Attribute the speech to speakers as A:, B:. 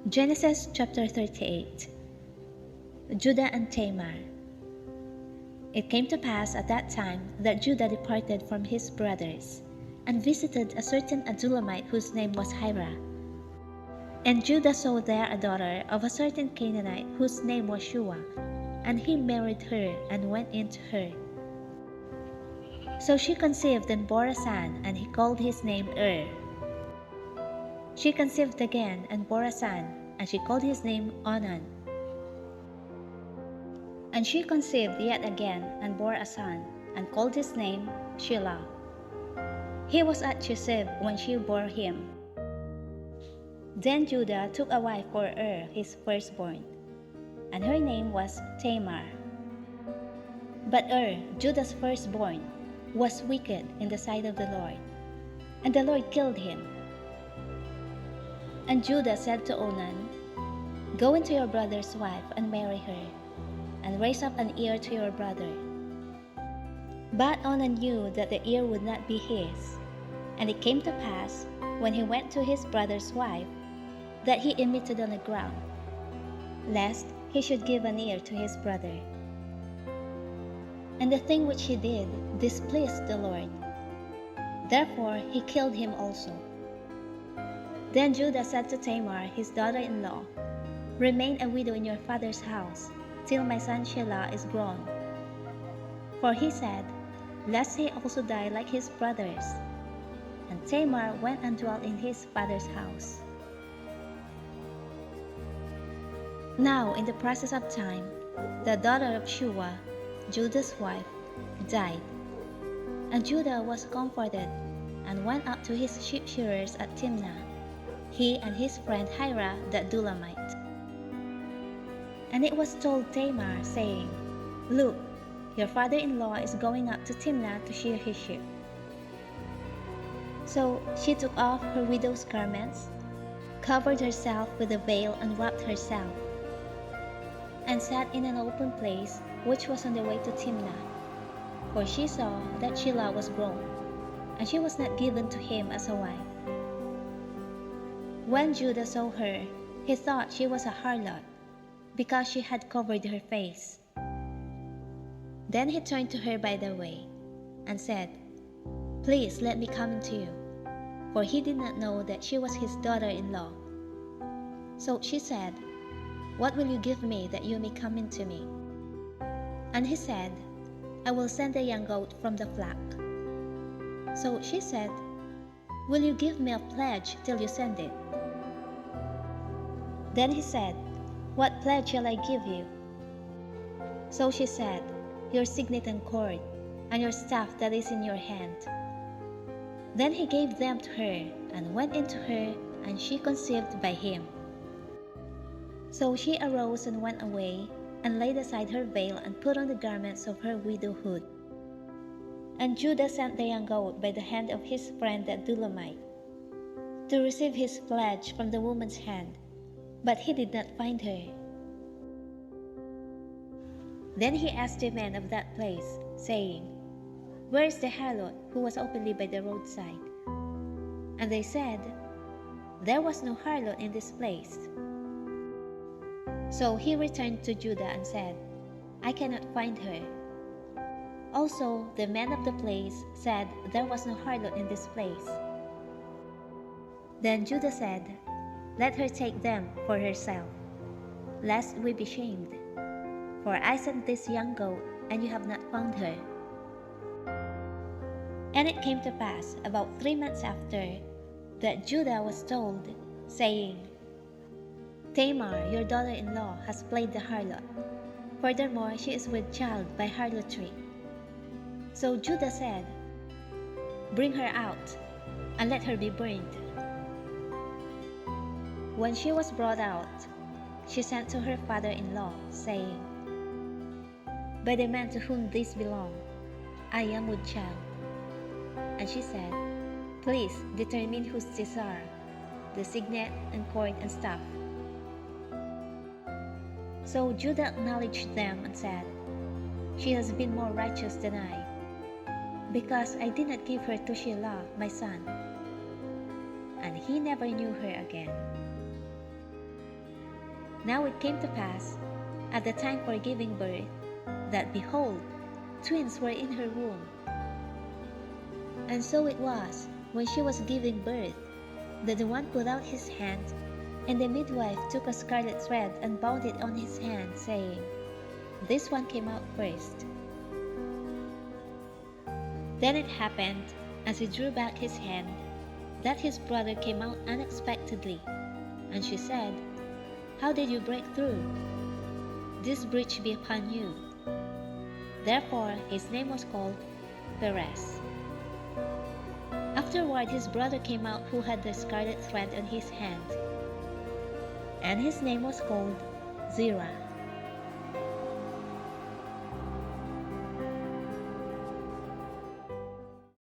A: Genesis chapter 38. Judah and Tamar. It came to pass at that time that Judah departed from his brothers, and visited a certain Adullamite whose name was Hira. And Judah saw there a daughter of a certain Canaanite whose name was Shua, and he married her and went in to her. So she conceived and bore a son, and he called his name She conceived again and bore a son, and she called his name Onan. And she conceived yet again and bore a son, and called his name Shelah. He was at Chezib when she bore him. Then Judah took a wife for his firstborn, and her name was Tamar. But Judah's firstborn, was wicked in the sight of the Lord, and the Lord killed him. And Judah said to Onan, "Go into your brother's wife and marry her, and raise up an heir to your brother." But Onan knew that the heir would not be his. And it came to pass, when he went to his brother's wife, that he emitted on the ground, lest he should give an heir to his brother. And the thing which he did displeased the Lord. Therefore he killed him also. Then Judah said to Tamar his daughter-in-law, "Remain a widow in your father's house, till my son Shelah is grown." For he said, lest he also die like his brothers. And Tamar went and dwelt in his father's house. Now in the process of time, the daughter of Shua, Judah's wife, died. And Judah was comforted, and went up to his sheep shearers at Timnah, he and his friend Hira the Adullamite. And it was told Tamar, saying, "Look, your father-in-law is going up to Timnah to shear his sheep." So she took off her widow's garments, covered herself with a veil, and wrapped herself, and sat in an open place which was on the way to Timnah. For she saw that Shelah was grown, and she was not given to him as a wife. When Judah saw her, he thought she was a harlot, because she had covered her face. Then he turned to her by the way, and said, "Please let me come into you," for he did not know that she was his daughter-in-law. So she said, "What will you give me that you may come into me?" And he said, "I will send a young goat from the flock." So she said, "Will you give me a pledge till you send it?" Then he said, "What pledge shall I give you?" So she said, "Your signet and cord, and your staff that is in your hand." Then he gave them to her, and went into her, and she conceived by him. So she arose and went away, and laid aside her veil, and put on the garments of her widowhood. And Judah sent the young goat by the hand of his friend the Adullamite, to receive his pledge from the woman's hand, but he did not find her. Then he asked the men of that place, saying, "Where is the harlot who was openly by the roadside?" And they said, "There was no harlot in this place." So he returned to Judah and said, "I cannot find her." Also the men of the place said there was no harlot in this place. Then Judah said, "Let her take them for herself, lest we be shamed. For I sent this young goat, and you have not found her." And it came to pass about 3 months after, that Judah was told, saying, "Tamar, your daughter-in-law, has played the harlot. Furthermore, she is with child by harlotry." So Judah said, "Bring her out, and let her be burned." When she was brought out, she sent to her father-in-law, saying, "By the man to whom this belong, I am with child." And she said, "Please determine whose these are, the signet and cord and staff." So Judah acknowledged them and said, "She has been more righteous than I, because I did not give her to Shelah my son." And he never knew her again. Now it came to pass, at the time for giving birth, that behold, twins were in her womb. And so it was, when she was giving birth, that the one put out his hand, and the midwife took a scarlet thread and bound it on his hand, saying, This one came out first. Then it happened, as he drew back his hand, that his brother came out unexpectedly. And she said, How did you break through? This breach be upon you. Therefore his name was called Perez. Afterward his brother came out who had the scarlet thread on his hand, and his name was called Zerah.